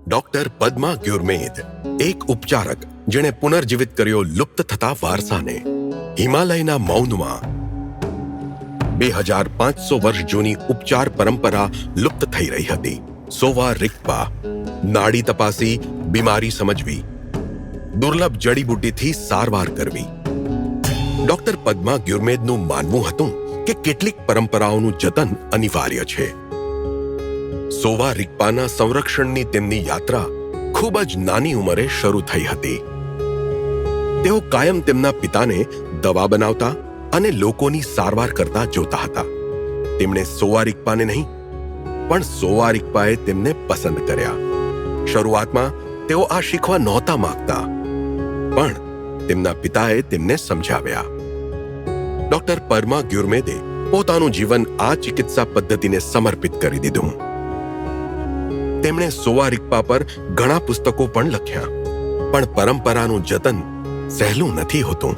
Doctor Padma ગ્યુરમેદ, એક ઉપચારક જેણે પુનર્જીવિત કર્યો લુપ્ત થતા વારસાને. હિમાલયના મૌનમાં 2500 વર્ષ જૂની ઉપચાર પરંપરા લુપ્ત થઈ રહી હતી. સોવા રિગ્પા, નાડી તપાસી, બીમારી સમજવી, દુર્લભ જડીબુટ્ટીથી સારવાર કરવી. ડોક્ટર પદ્મા ગ્યુરમેદનું માનવું હતું કે કેટલીક પરંપરાઓનું જતન અનિવાર્ય છે. સોવા રિગ્પાના સંરક્ષણની તેમની યાત્રા ખૂબ જ નાની ઉંમરે શરૂ થઈ હતી. તેઓ કાયમ તેમના પિતાને દવા બનાવતા અને લોકોની સારવાર કરતા જોતા હતા. તેમણે સોવા રિગ્પાને નહીં, પણ સોવા રિગ્પાએ તેમને પસંદ કર્યા. શરૂઆતમાં તેઓ આ શીખવા નહોતા માંગતા, પણ તેમના પિતાએ તેમને સમજાવ્યા. ડોક્ટર પદ્મા ગ્યુરમેદે પોતાનું જીવન આ ચિકિત્સા પદ્ધતિને સમર્પિત કરી દીધું. તેમણે સોવા રિગ્પા પર ઘણા પુસ્તકો પણ લખ્યા, પણ પરંપરાનું જતન સહેલું નથી હોતું.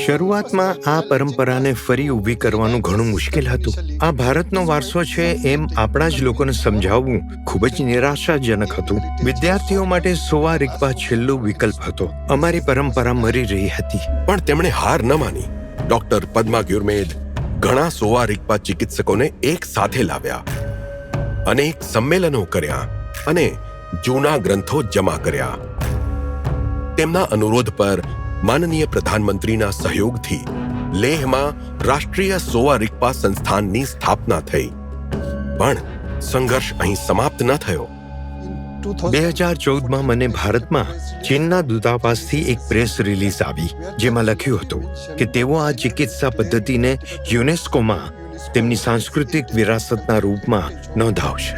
શરૂઆતમાં આ પરંપરાને ફરી ઊભી કરવાનું ઘણું મુશ્કેલ હતું. આ ભારતનો વારસો છે એમ આપણા જ લોકોને સમજાવવું ખૂબ જ નિરાશાજનક હતું. વિદ્યાર્થીઓ માટે સોવા રિગ્પા છેલ્લો વિકલ્પ હતો. અમારી પરંપરા મરી રહી હતી. પણ તેમણે હાર ન માની. ડોક્ટર પદ્મા ગ્યુરમેદ ઘણા સોવા રિગ્પા ચિકિત્સકોને એક સાથે લાવ્યા, અનેક સંમેલનો કર્યા અને જૂના ગ્રંથો જમા કર્યા. તેમના અનુરોધ પર માનનીય પ્રધાનમંત્રીના સહયોગથી લેહમાં રાષ્ટ્રીય સોવા રિગ્પા સંસ્થાનની સ્થાપના થઈ. પણ સંઘર્ષ અહીં સમાપ્ત ન થયો. 2014માં મને ભારતમાં ચીનના દૂતાવાસથી એક પ્રેસ રિલીઝ આવી, જેમાં લખ્યું હતું કે તેઓ આ ચિકિત્સા પદ્ધતિને યુનેસ્કોમાં તેમની સાંસ્કૃતિક વિરાસતના રૂપમાં નોંધાવશે.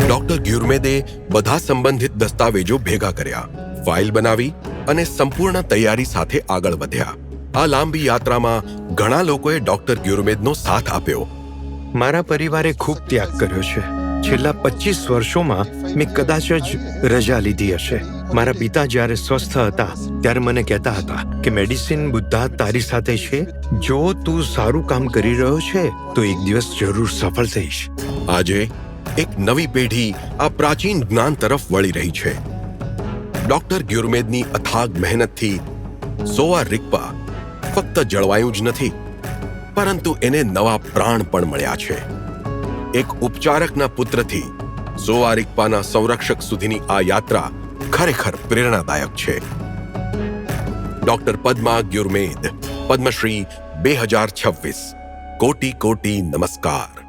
ડોક્ટર ગ્યુરમેદે બધા સંબંધિત દસ્તાવેજો ભેગા કર્યા, ફાઇલ બનાવી અને સંપૂર્ણ તૈયારી સાથે આગળ વધ્યા. આ લાંબી યાત્રામાં ઘણા લોકોએ ડોક્ટર ગ્યુરમેદનો સાથ આપ્યો. મારા પરિવારે ખૂબ ત્યાગ કર્યો છે. છેલ્લા 25 વર્ષોમાં મેં કદાચ જ રજા લીધી હશે. મારા પિતા જ્યારે સ્વસ્થ હતા ત્યારે મને કહેતા હતા કે મેડિસિન બુદ્ધા તારી સાથે છે. જો તું સારું કામ કરી રહ્યો છે તો એક દિવસ જરૂર સફળ થઈશ. આજે એક નવી પેઢી આ પ્રાચીન જ્ઞાન તરફ વળી રહી છે. ડોક્ટર ગ્યુરમેદની અથાગ મહેનતથી સોવા રિગ્પા ફક્ત જળવાયું જ નથી, પરંતુ એને નવા પ્રાણ પણ મળ્યા છે. એક ઉપચારકના પુત્રથી સોવા રિગ્પાના સંરક્ષક સુધીની આ યાત્રા ખરેખર પ્રેરણાદાયક છે. ડોક્ટર પદ્મા ગ્યુરમેદ, પદ્મશ્રી 2026. કોટી કોટી નમસ્કાર.